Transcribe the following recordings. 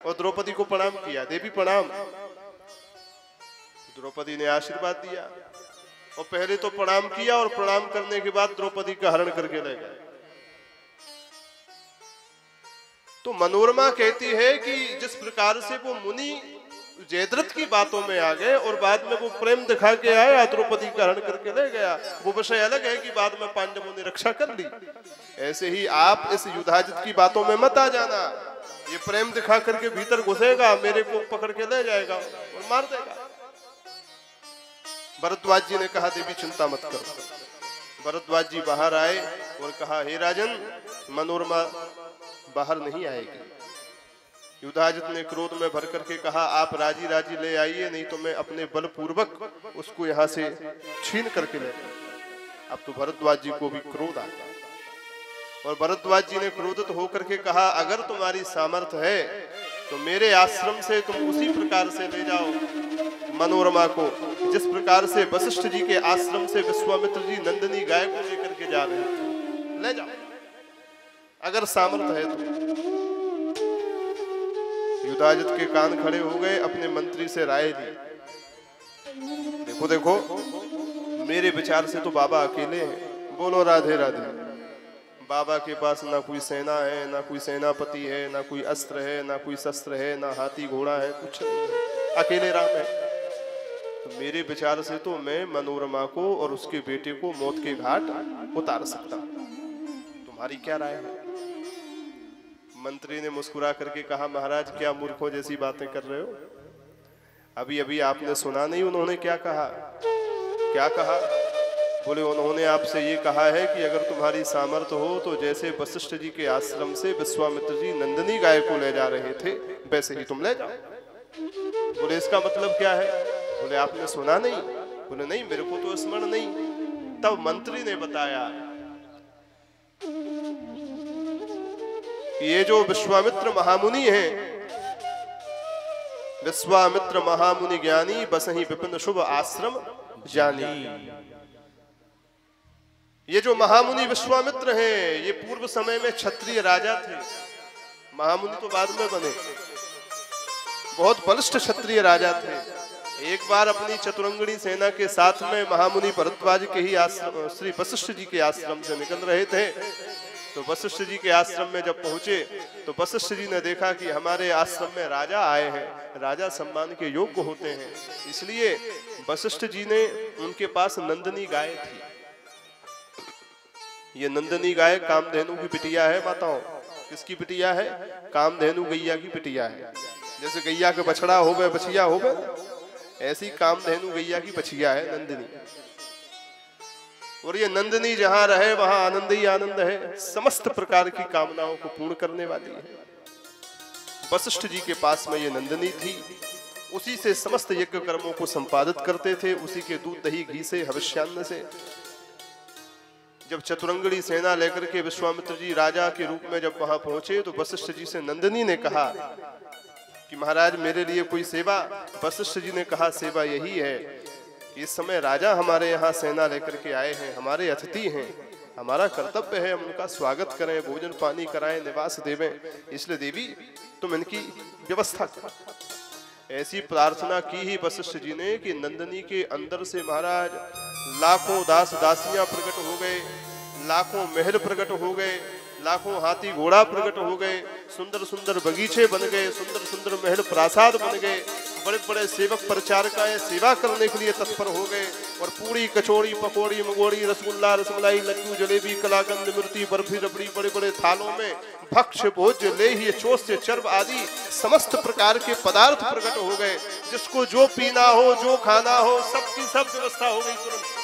और द्रौपदी को प्रणाम किया, देवी प्रणाम। द्रौपदी ने आशीर्वाद दिया और पहले तो प्रणाम किया और प्रणाम करने के बाद द्रौपदी का हरण करके ले गए। तो मनोरमा कहती है कि जिस प्रकार से वो मुनि जयद्रथ की बातों में आ गए और बाद में वो प्रेम दिखा के आया, द्रौपदी का हरण करके ले गया, वो विषय अलग है कि बाद में पांडवों ने रक्षा कर ली। ऐसे ही आप इस युधाजित की बातों में मत आ जाना। ये प्रेम दिखा करके भीतर घुसेगा, मेरे को पकड़ के ले जाएगा और मार देगा। भरद्वाज जी ने कहा देवी चिंता मत करो। भरद्वाज जी बाहर आए और कहा हे राजन, मनोरमा बाहर नहीं आएगी। युधाजित ने क्रोध में भर करके कहा आप राजी राजी ले आइए, नहीं तो मैं अपने बलपूर्वक उसको यहाँ से छीन करके ले। अब तो भरद्वाज जी को भी क्रोध आ गया और भरद्वाज जी ने क्रोधित होकर के कहा अगर तुम्हारी सामर्थ्य है तो मेरे आश्रम से तुम उसी प्रकार से ले जाओ मनोरमा को, जिस प्रकार से वशिष्ठ जी के आश्रम से विश्वामित्र जी नंदिनी गाय को लेकर के जा रहे थे, ले जाओ अगर सामर्थ्य है तो। युधाजित के कान खड़े हो गए, अपने मंत्री से राय ली। देखो देखो मेरे विचार से तो बाबा अकेले हैं। बोलो राधे राधे। बाबा के पास ना कोई सेना है, ना कोई सेनापति है, ना कोई अस्त्र है, ना कोई शस्त्र है, ना हाथी घोड़ा है, कुछ नहीं है, अकेले राम है। तो मेरे विचार से तो मैं मनोरमा को और उसके बेटे को मौत के घाट उतार सकता हूं। तुम्हारी क्या राय है? मंत्री ने मुस्कुरा करके कहा महाराज क्या मूर्खों जैसी बातें कर रहे हो। अभी अभी आपने सुना नहीं उन्होंने क्या कहा? क्या कहा? बोले उन्होंने आपसे ये कहा है कि अगर तुम्हारी सामर्थ्य हो तो जैसे वशिष्ठ जी के आश्रम से विश्वामित्र जी नंदिनी गाय को ले जा रहे थे वैसे ही तुम ले जाओ। बोले इसका मतलब क्या है? बोले आपने सुना नहीं? बोले नहीं मेरे को तो स्मरण नहीं। तब मंत्री ने बताया ये जो विश्वामित्र महामुनि हैं, विश्वामित्र महामुनि ज्ञानी बसहि विपिन शुभ आश्रम जानी। ये जो महामुनि विश्वामित्र हैं ये पूर्व समय में क्षत्रिय राजा थे। महामुनि तो बाद में बने, बहुत बलिष्ठ क्षत्रिय राजा थे। एक बार अपनी चतुरंगणी सेना के साथ में महामुनि भरद्वाज के ही आश्रम श्री वशिष्ठ जी के आश्रम से निकल रहे थे। तो वशिष्ठ जी के आश्रम में जब पहुंचे तो वशिष्ठ जी ने देखा कि हमारे आश्रम में राजा आए हैं, राजा सम्मान के योग्य होते हैं, इसलिए वशिष्ठ जी ने उनके पास नंदिनी गाय थी। ये नंदिनी गाय कामधेनु की बिटिया है माताओं। किसकी बिटिया है? कामधेनु गैया की बिटिया है। जैसे गैया के बछड़ा हो गए बछिया हो गए, ऐसी कामधेनु गैया की बछिया है नंदिनी। और ये नंदिनी जहां रहे वहां आनंद ही आनंद है, समस्त प्रकार की कामनाओं को पूर्ण करने वाली है। वशिष्ठ जी के पास में ये नंदिनी थी, उसी से समस्त यज्ञ कर्मों को संपादित करते थे, उसी के दूध दही घी से हविष्यान्न से। जब चतुरंगणी सेना लेकर के विश्वामित्र जी राजा के रूप में जब वहां पहुंचे तो वशिष्ठ जी से नंदिनी ने कहा कि महाराज मेरे लिए कोई सेवा। वशिष्ठ जी ने कहा सेवा यही है, इस समय राजा हमारे यहाँ सेना लेकर के आए हैं, हमारे अतिथि हैं, हमारा कर्तव्य है हम उनका स्वागत करें, भोजन पानी कराएं, निवास देवें, इसलिए देवी तुम इनकी व्यवस्था करो। ऐसी प्रार्थना की ही वशिष्ठ जी ने कि नंदिनी के अंदर से महाराज लाखों दास दासियां प्रकट हो गए, लाखों महल प्रकट हो गए, लाखों हाथी घोड़ा प्रकट हो गए, सुंदर सुंदर बगीचे बन गए, सुंदर सुंदर महल प्रासाद बन गए, बड़े बड़े सेवक प्रचारकाएं सेवा करने के लिए तत्पर हो गए। और पूरी कचौड़ी पकौड़ी मगोड़ी रसगुल्ला रसमलाई लड्डू जलेबी कलाकंद मिर्ची बर्फी रबड़ी बड़े बड़े थालों में भक्ष्य भोज्य लेह्य चोष्य चर्ब आदि समस्त प्रकार के पदार्थ प्रकट हो गए। जिसको जो पीना हो जो खाना हो सबकी सब व्यवस्था हो गई तुरंत।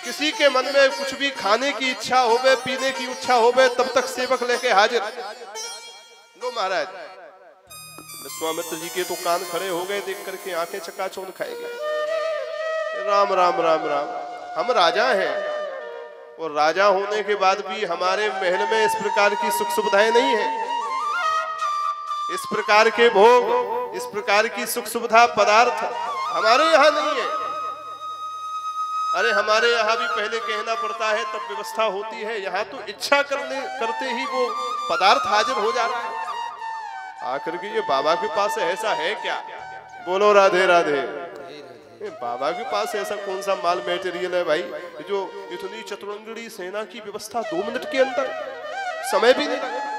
किसी के मन में कुछ भी खाने की इच्छा हो गए पीने की इच्छा हो गए तब तक सेवक लेके हाजिर। लो महाराज विश्वामित्र जी के तो कान खड़े हो गए, देख करके आंखें चकाचौंध खाए गए। राम राम राम राम, हम राजा हैं और राजा होने के बाद भी हमारे महल में इस प्रकार की सुख सुविधाएं नहीं है, इस प्रकार के भोग इस प्रकार की सुख सुविधा पदार्थ हमारे यहाँ नहीं है। अरे हमारे यहाँ भी पहले कहना पड़ता है तब व्यवस्था होती है, यहाँ तो इच्छा करते ही वो पदार्थ हाजिर हो जा रहा है। आकर के ये बाबा के पास ऐसा है क्या? बोलो राधे राधे। बाबा के पास ऐसा कौन सा माल मटेरियल है भाई जो इतनी चतुरंगड़ी सेना की व्यवस्था 2 मिनट के अंदर, समय भी नहीं लगा।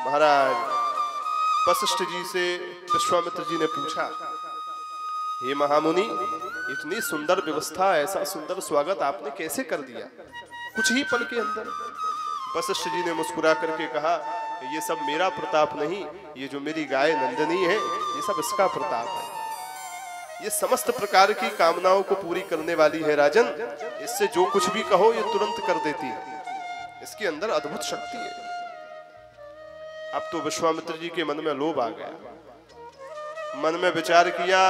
महाराज वशिष्ठ जी से विश्वामित्र जी ने पूछा, हे महामुनि, इतनी सुंदर व्यवस्था, ऐसा सुंदर स्वागत आपने कैसे कर दिया कुछ ही पल के अंदर? वशिष्ठ जी ने मुस्कुरा करके कहा, ये सब मेरा प्रताप नहीं, ये जो मेरी गाय नंदिनी है ये सब इसका प्रताप है। ये समस्त प्रकार की कामनाओं को पूरी करने वाली है राजन। इससे जो कुछ भी कहो ये तुरंत कर देती है। इसके अंदर अद्भुत शक्ति है। अब तो विश्वामित्र जी के मन में लोभ आ गया। मन में विचार किया,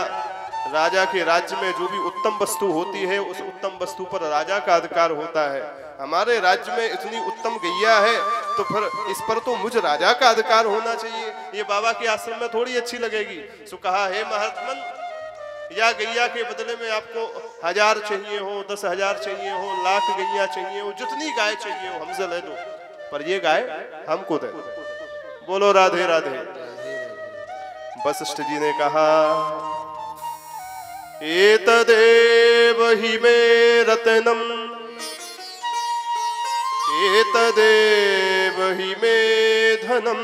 राजा के राज्य में जो भी उत्तम वस्तु होती है उस उत्तम वस्तु पर राजा का अधिकार होता है। हमारे राज्य में इतनी उत्तम गैया है तो फिर इस पर तो मुझ राजा का अधिकार होना चाहिए। ये बाबा के आश्रम में थोड़ी अच्छी लगेगी। सो कहा, हे महात्मन, या गैया के बदले में आपको 1000 चाहिए हो, 10,000 चाहिए हो, लाख गैया चाहिए हो, जितनी गाय चाहिए हो हमसे ले दो, पर ये गाय हमको दे दो। बोलो राधे राधे। वशिष्ठ जी ने कहा, एतदेव हि मे रत्नम, एतदेव हि मे धनम।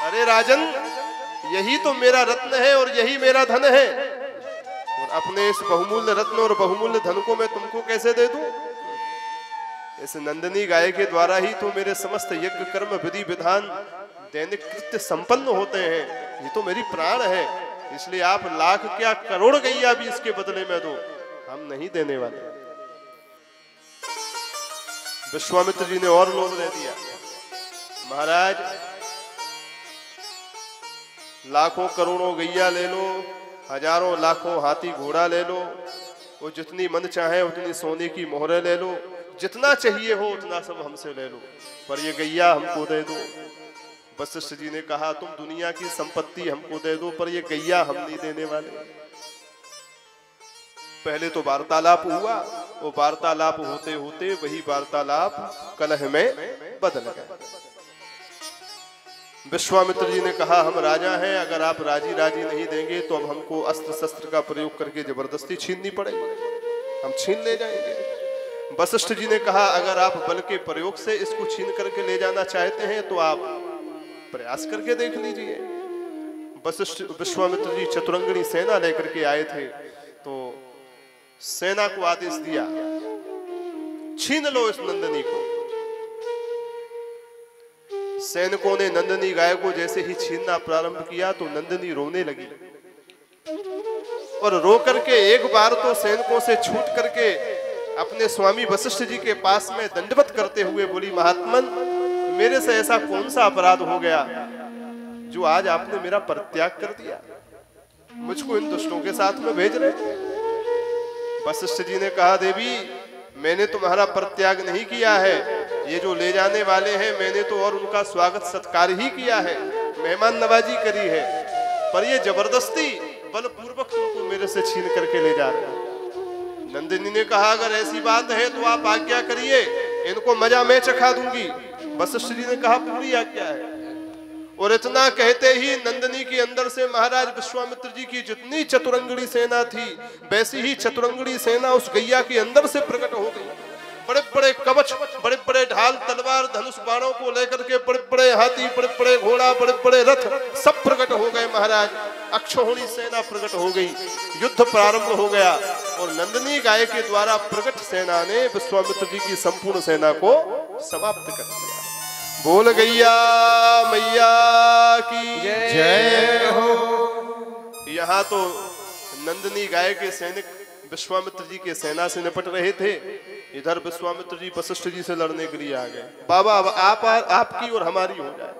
अरे राजन, यही तो मेरा रत्न है और यही मेरा धन है, और अपने इस बहुमूल्य रत्न और बहुमूल्य धन को मैं तुमको कैसे दे दूं? इस नंदिनी गाय के द्वारा ही तो मेरे समस्त यज्ञ कर्म विधि विधान दैनिक कृत्य संपन्न होते हैं। ये तो मेरी प्राण है, इसलिए आप लाख क्या करोड़ गैया भी इसके बदले में दो, हम नहीं देने वाले। विश्वामित्र जी ने और लोभ दे दिया। महाराज, लाखों करोड़ों गैया ले लो, हजारों लाखों हाथी घोड़ा ले लो, वो जितनी मन चाहे उतनी सोने की मोहरें ले लो, जितना चाहिए हो उतना सब हमसे ले लो, पर ये गैया हमको दे दो। वशिष्ठ जी ने कहा, तुम दुनिया की संपत्ति हमको दे दो, पर ये गैया हम नहीं देने वाले। पहले तो वार्तालाप हुआ, वो वार्तालाप होते होते वही वार्तालाप कलह में बदल गया। विश्वामित्र जी ने कहा, हम राजा हैं, अगर आप राजी नहीं देंगे तो अब हमको अस्त्र शस्त्र का प्रयोग करके जबरदस्ती छीननी पड़ेगी, हम छीन ले जाएंगे। वशिष्ठ जी ने कहा, अगर आप बल के प्रयोग से इसको छीन करके ले जाना चाहते हैं तो आप प्रयास करके देख लीजिए। वशिष्ठ विश्वामित्र जी चतुरंगणी सेना लेकर के आए थे, तो सेना को आदेश दिया, छीन लो इस नंदिनी को। सैनिकों ने नंदिनी गाय को जैसे ही छीनना प्रारंभ किया तो नंदिनी रोने लगी, और रो करके एक बार तो सैनिकों से छूट करके अपने स्वामी वशिष्ठ जी के पास में दंडवत करते हुए बोली, महात्मन, मेरे से ऐसा कौन सा अपराध हो गया जो आज आपने मेरा परित्याग कर दिया, मुझको इन दुष्टों के साथ में भेज रहे? वशिष्ठ जी ने कहा, देवी, मैंने तुम्हारा परित्याग नहीं किया है, ये जो ले जाने वाले हैं मैंने तो और उनका स्वागत सत्कार ही किया है, मेहमान नवाजी करी है, पर ये जबरदस्ती बलपूर्वक उनको मेरे से छीन करके ले जा रहे हैं। नंदिनी ने कहा, अगर ऐसी बात है तो आप आज्ञा करिए, इनको मजा मैं चखा दूंगी। वशिष्ठ जी ने कहा, पूरी आज्ञा है। और इतना कहते ही नंदिनी के अंदर से महाराज विश्वामित्र जी की जितनी चतुरंगड़ी सेना थी वैसी ही चतुरंगड़ी सेना उस गैया के अंदर से प्रकट हो गई। बड़े बड़े कवच, बड़े बड़े ढाल, तलवार, धनुष बाणों को लेकर के बड़े बड़े हाथी, बड़े बड़े घोड़ा, बड़े बड़े रथ सब प्रकट हो गए। महाराज अक्षौहिणी सेना प्रकट हो गई, युद्ध प्रारंभ हो गया, और नंदिनी गाय के द्वारा प्रकट सेना ने विश्वामित्र जी की संपूर्ण सेना को समाप्त कर दिया। बोल गैया मैया की जय हो। यहाँ तो नंदिनी गाय के सैनिक विश्वामित्र जी के सेना से निपट रहे थे, इधर विश्वामित्र जी वशिष्ठ जी से लड़ने के लिए आ गए। बाबा, अब आपकी और हमारी हो जाए।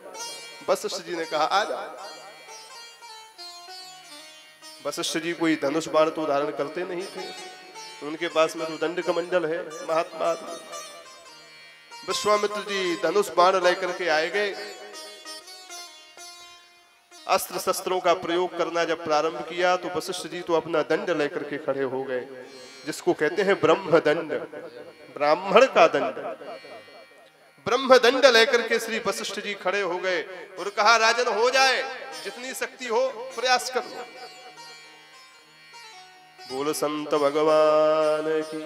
वशिष्ठ जी ने कहा, आ जाओ। वशिष्ठ जी कोई धनुष बाण तो धारण करते नहीं थे, उनके पास में तो दंड कमंडल है, महात्मा। विश्वामित्र जी धनुष बाण लेकर के आए गए। अस्त्र शस्त्रों का प्रयोग करना जब प्रारंभ किया तो वशिष्ठ जी तो अपना दंड लेकर के खड़े हो गए, जिसको कहते हैं ब्रह्म दंड, ब्राह्मण का दंड। ब्रह्मदंड लेकर के श्री वशिष्ठ जी खड़े हो गए और कहा, राजन हो जाए, जितनी शक्ति हो प्रयास कर लो। बोलो संत भगवान की।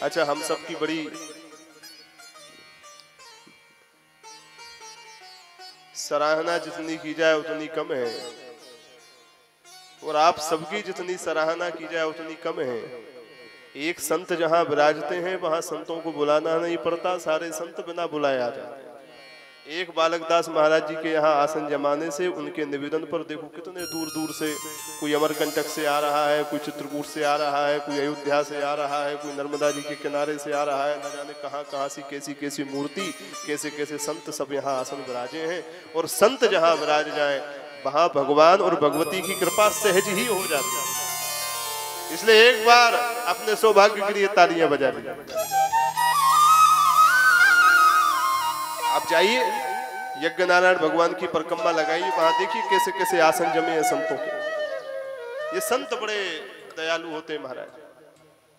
अच्छा, हम सब की बड़ी सराहना जितनी की जाए उतनी कम है, और आप सबकी जितनी सराहना की जाए उतनी कम है। एक संत जहां विराजते हैं वहां संतों को बुलाना नहीं पड़ता, सारे संत बिना बुलाए आ जाते हैं। एक बालकदास महाराज जी के यहाँ आसन जमाने से उनके निवेदन पर देखो कितने दूर दूर से, कोई अमरकंटक से आ रहा है, कोई चित्रकूट से आ रहा है, कोई अयोध्या से आ रहा है, कोई नर्मदा जी के किनारे से आ रहा है, न जाने कहाँ कहाँ से कैसी कैसी मूर्ति, कैसे कैसे संत सब यहाँ आसन विराजे हैं। और संत जहाँ विराज जाए वहाँ भगवान और भगवती की कृपा सहज ही हो जाती है। इसलिए एक बार अपने सौभाग्य के लिए तालियां बजा लीजिए। आप जाइए यज्ञ नारायण भगवान की परिक्रमा लगाइए, वहां देखिए कैसे कैसे आसन जमे हैं संतों के। ये संत बड़े दयालु होते हैं महाराज,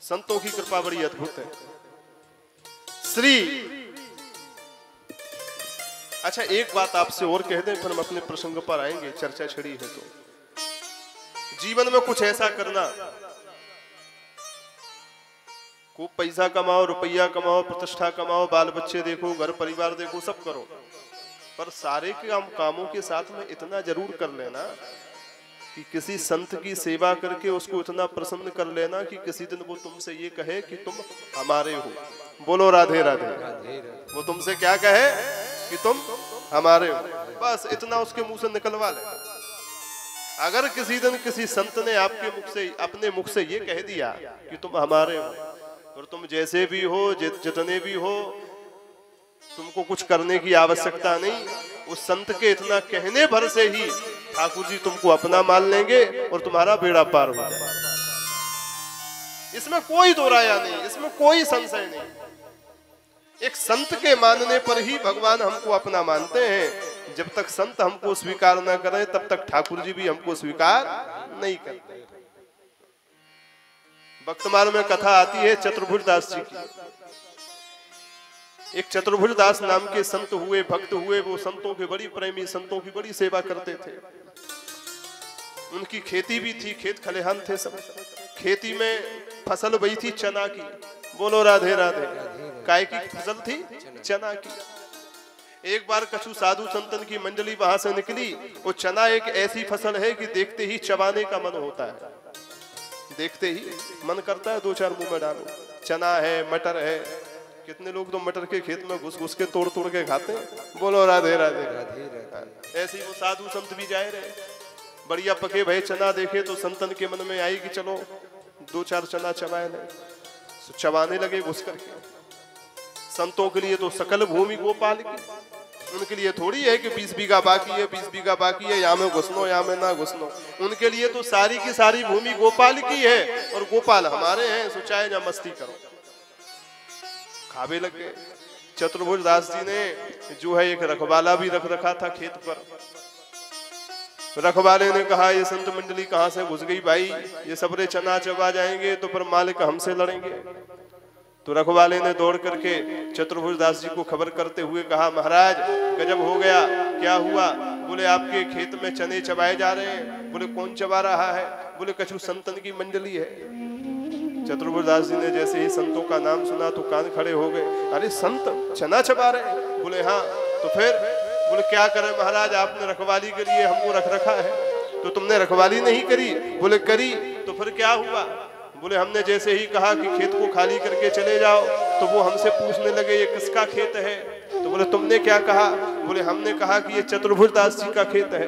संतों की कृपा बड़ी अद्भुत है। श्री अच्छा, एक बात आपसे और कह दें, फिर हम अपने प्रसंग पर आएंगे, चर्चा छड़ी है तो। जीवन में कुछ ऐसा करना, खूब पैसा कमाओ, रुपया कमाओ, प्रतिष्ठा कमाओ, बाल बच्चे देखो, घर परिवार देखो, सब करो, पर सारे कामों के साथ में इतना जरूर कर लेना कि किसी संत की सेवा करके उसको इतना प्रसन्न कर लेना कि किसी दिन वो तुमसे ये कहे कि तुम हमारे हो। बोलो राधे राधे। वो तुमसे क्या कहे कि तुम हमारे हो, बस इतना उसके मुंह से निकलवा ले। अगर किसी दिन किसी संत ने आपके मुख से, अपने मुख से ये कह दिया कि तुम हमारे हो, और तुम जैसे भी हो, जितने भी हो, तुमको कुछ करने की आवश्यकता नहीं, उस संत के इतना कहने भर से ही ठाकुर जी तुमको अपना मान लेंगे और तुम्हारा बेड़ा पार हो जाएगा। इसमें कोई दो राया नहीं, इसमें कोई संशय नहीं। एक संत के मानने पर ही भगवान हमको अपना मानते हैं। जब तक संत हमको स्वीकार न करें तब तक ठाकुर जी भी हमको स्वीकार नहीं करते। भक्तमाल में कथा आती है चतुर्भुज दास जी की। एक चतुर्भुज दास नाम के संत हुए, भक्त हुए। वो संतों के बड़ी प्रेमी, संतों की बड़ी सेवा करते थे। उनकी खेती भी थी, खेत खलिहान थे सब। खेती में फसल बई थी चना की। बोलो राधे राधे। काय की फसल थी? चना की। एक बार कछु साधु संतन की मंडली वहां से निकली। वो चना एक ऐसी फसल है कि देखते ही चबाने का मन होता है, देखते ही मन करता है दो चार मुंह में डालो। चना है, मटर है, कितने लोग तो मटर के खेत में घुस घुस के तोड़ तोड़ के खाते हैं। बोलो राधे राधे। ऐसे ही वो साधु संत भी जाए रहे, बढ़िया पके भाई चना देखे तो संतन के मन में आई कि चलो दो चार चना चबाए ले। चबाने लगे घुस करके। संतों के लिए तो सकल भूमि गोपाल की, उनके लिए थोड़ी है कि 20 बीघा बाकी है, 20 बीघा बाकी है, यहाँ में घुसनो यहाँ में ना घुसनो। उनके लिए तो सारी की सारी भूमि गोपाल की है और गोपाल हमारे हैं, सो चाहे ना मस्ती करो। खावे लग गए। चतुर्भुज दास जी ने जो है एक रखवाला भी रख रखा था खेत पर। रखवाले ने कहा ये संत मंडली कहाँ से घुस गई भाई, ये सबरे चना चबा जाएंगे तो फिर मालिक हमसे लड़ेंगे। तो रखवाले ने दौड़ करके चतुर्भुज दास जी को खबर करते हुए कहा महाराज गजब हो गया। क्या हुआ? बोले आपके खेत में चने चबाए जा रहे हैं। बोले कौन चबा रहा है? बोले कछु संतन की मंडली है। चतुर्भुज दास जी ने जैसे ही संतों का नाम सुना तो कान खड़े हो गए। अरे संत चना चबा रहे हैं? बोले हाँ। तो फिर? बोले क्या करें महाराज, आपने रखवाली के लिए हमको रख रखा है, तो तुमने रखवाली नहीं करी? बोले करी। तो फिर क्या हुआ? बोले हमने जैसे ही कहा कि खेत को खाली करके चले जाओ तो वो हमसे पूछने लगे ये किसका खेत है। तो बोले तुमने क्या कहा? बोले हमने कहा कि ये चतुर्भुज दास जी का खेत है।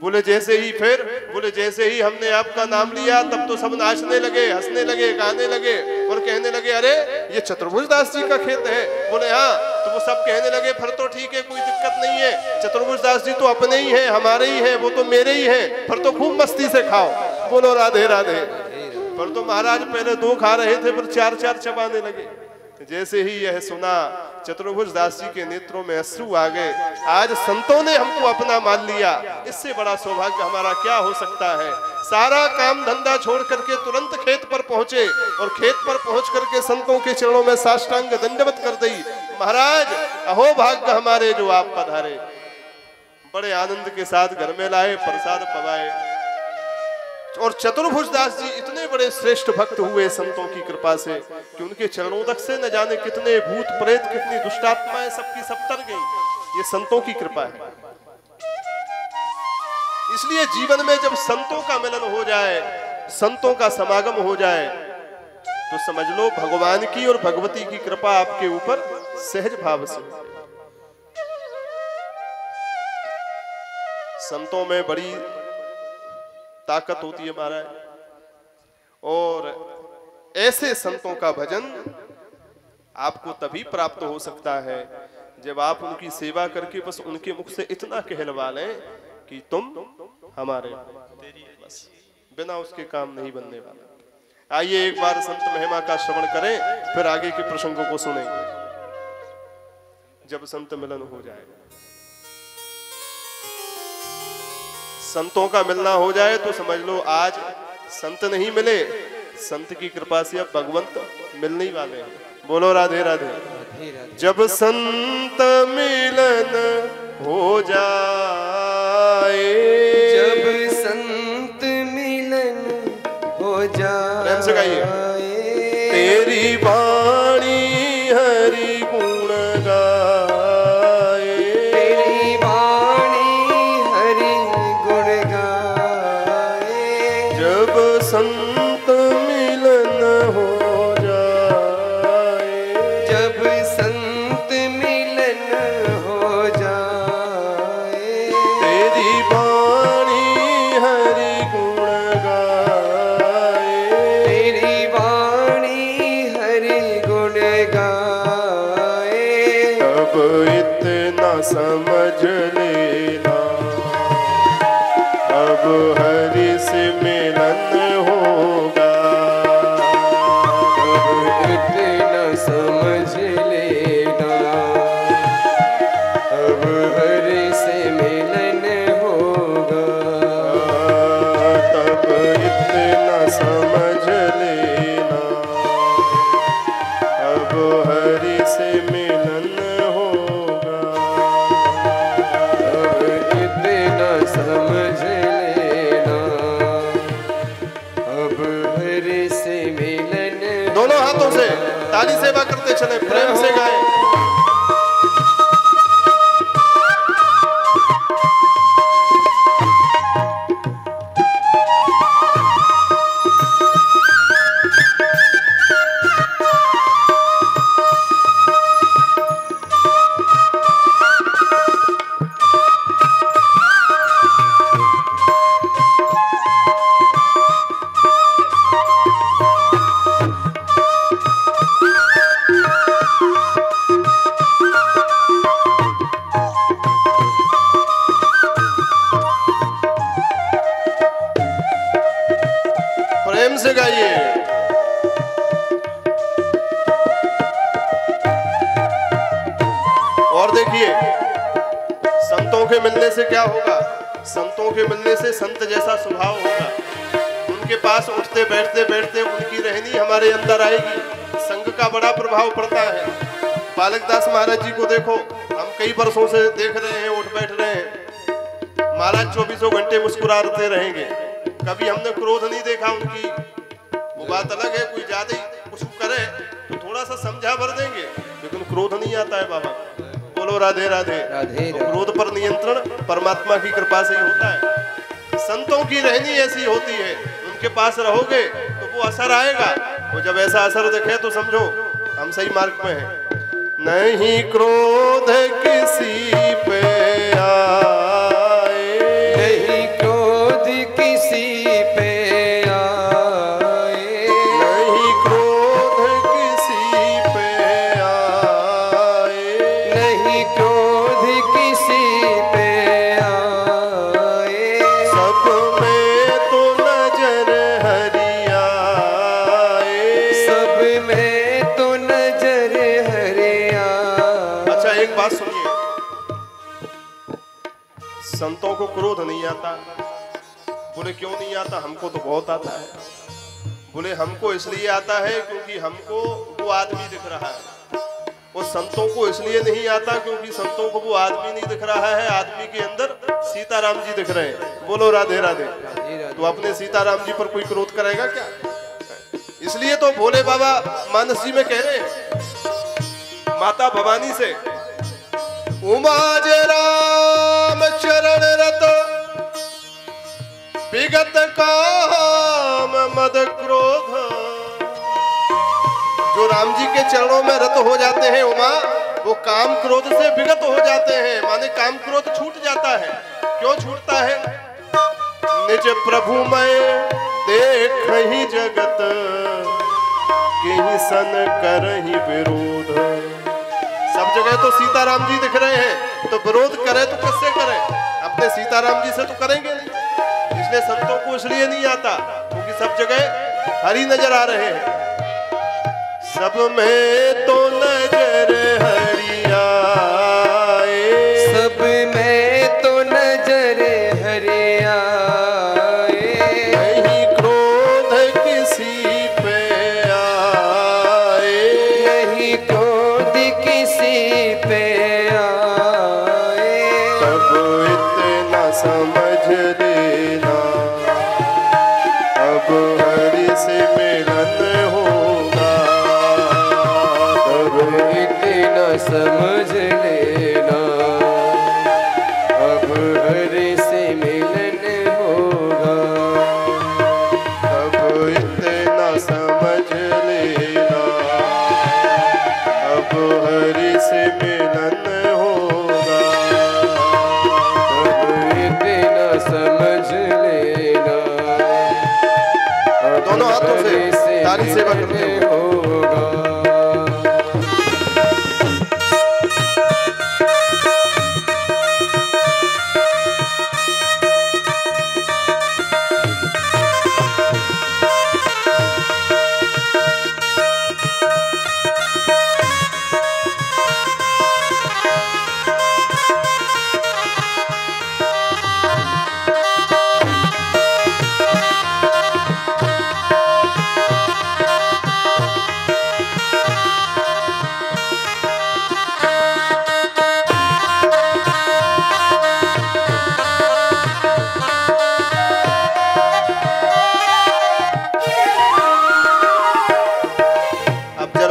बोले जैसे ही फिर? बोले जैसे ही हमने आपका नाम लिया तब तो सब नाचने लगे, हंसने लगे, गाने लगे और कहने लगे अरे ये चतुर्भुज दास जी का खेत है। बोले हाँ। तो वो सब कहने लगे फिर तो ठीक है, कोई दिक्कत नहीं है, चतुर्भुज दास जी तो अपने ही है, हमारे ही है, वो तो मेरे ही है, फिर तो खूब मस्ती से खाओ। बोलो राधे राधे। पर तो महाराज पहले 2 खा रहे थे, फिर 4-4 चबाने लगे। जैसे ही यह सुना चतुर्भुज दास जी के नेत्रों में अश्रु आ गए। आज संतों ने हमको अपना मान लिया, इससे बड़ा सौभाग्य हमारा क्या हो सकता है। सारा काम धंधा छोड़ करके तुरंत खेत पर पहुंचे और खेत पर पहुंच करके संतों के चरणों में साष्टांग दंडवत कर दी। महाराज अहो भाग्य हमारे जो आप पधारे। बड़े आनंद के साथ घर में लाए, प्रसाद पवाए। और चतुर्भुज दास जी इतने बड़े श्रेष्ठ भक्त हुए संतों की कृपा से कि उनके चरणों तक से न जाने कितने भूत प्रेत, कितनी दुष्टात्माएं सबकी सब तर गई। ये संतों की कृपा है। इसलिए जीवन में जब संतों का मिलन हो जाए, संतों का समागम हो जाए, तो समझ लो भगवान की और भगवती की कृपा आपके ऊपर सहज भाव से। संतों में बड़ी ताकत होती है महाराज, और ऐसे संतों का भजन आपको तभी प्राप्त हो सकता है जब आप उनकी सेवा करके बस उनके मुख से इतना कहलवा लें कि तुम हमारे, बस बिना उसके काम नहीं बनने वाला। आइए एक बार संत महिमा का श्रवण करें, फिर आगे के प्रसंगों को सुनेंगे। जब संत मिलन हो जाएगा, संतों का मिलना हो जाए तो समझ लो आज संत नहीं मिले, संत की कृपा से अब भगवंत मिलने वाले हैं। बोलो राधे राधे। जब संत मिलन हो जाए, जब संत मिलन हो जाए, प्रेम से गाइए। तेरी वाणी हरि गुण गाए, तेरी वाणी हरि गुण गाए। जब संत मिलन हो जाए, जब संत मिलन हो जाए, तेरी वाणी हरि गुण गाए, तेरी वाणी हरि गुण गाए। तब इतना समझ लेना, अब हरि से मिलन होगा। अब इतना समझ लेना, अब हरि से मिलन होगा। तब इतना समझ लेना, अब हरि से मिलन होगा। अब इतना समझ लेना, अब हरि से मिलन। दोनों हाथों से ताली सेवा करते चले, प्रेम से गाएं। प्रेम से गाइए। और देखिए संतों के मिलने से क्या होगा। संतों के मिलने से संत जैसा स्वभाव होगा। उनके पास उठते बैठते बैठते उनकी रहनी हमारे अंदर आएगी। संग का बड़ा प्रभाव पड़ता है। बालक दास महाराज जी को देखो, हम कई वर्षों से देख रहे हैं, उठ बैठ रहे हैं। महाराज 24 घंटे मुस्कुराते रहेंगे। कभी हमने क्रोध नहीं देखा उनकी। वो बात अलग है, कोई ज्यादा ही कुछ करे तो थोड़ा सा समझा भर देंगे, लेकिन क्रोध नहीं आता है बाबा। बोलो राधे राधे। राधे तो क्रोध पर नियंत्रण परमात्मा की कृपा से ही होता है। संतों की रहनी ऐसी होती है, उनके पास रहोगे तो वो असर आएगा। वो जब ऐसा असर दिखे तो समझो हम सही मार्ग में हैं। नहीं क्रोध किसी पे आए, नहीं क्रोध किसी पे आए, नहीं क्रोध किसी पे आए, नहीं क्रोध किसी पे आए। सब में तो नजर हरि आए, सब में तो नजर एक बात सुनिए, संतों को क्रोध नहीं आता। बोले क्यों नहीं आता? हमको तो बहुत आता है। बोले हमको इसलिए आता है क्योंकि हमको वो आदमी दिख रहा है, वो संतों को इसलिए नहीं आता क्योंकि संतों को वो आदमी नहीं दिख रहा है, आदमी के अंदर सीताराम जी दिख रहे हैं। बोलो राधे राधे। तो अपने सीताराम जी पर कोई क्रोध करेगा क्या? इसलिए तो भोले बाबा मानस जी में कह रहे हैं माता भवानी से, उमा जे राम चरण रत विगत काम मद क्रोध। जो राम जी के चरणों में रत हो जाते हैं उमा, वो काम क्रोध से विगत हो जाते हैं, माने काम क्रोध छूट जाता है। क्यों छूटता है? निज प्रभु मैं देख ही जगत के सन करही विरोध। सब जगह तो सीताराम जी दिख रहे हैं, तो विरोध करें तो किससे करें? अपने सीताराम जी से तो करेंगे नहीं। इसलिए संतों को इसलिए नहीं आता क्योंकि सब जगह हरि नजर आ रहे हैं। सब में तो नजर हरि आए, सब में तो नजर हरि आए, नहीं क्रोध किसी पे आए, नहीं क्रोध किसी पे आए। तब इतना समझ लेना अब हरि से मिलन होगा। तब इतना समझ लेना अब हरि से मिलन होगा। तब इतना समझ लेना अब हरि से मिलन होगा। तब इतना समझ लेना अब दोनों हाथों से हरि से ताली सेवा करते हुए। मिलन होगा।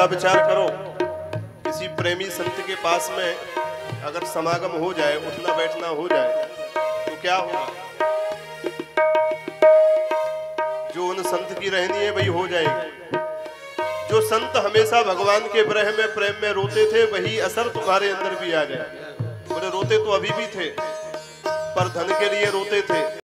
विचार करो, किसी प्रेमी संत के पास में अगर समागम हो जाए, उठना बैठना हो जाए, तो क्या होगा? जो उन संत की रहनी है वही हो जाएगी। जो संत हमेशा भगवान के विरह में प्रेम में रोते थे, वही असर तुम्हारे अंदर भी आ जाए। बोले रोते तो अभी भी थे, पर धन के लिए रोते थे,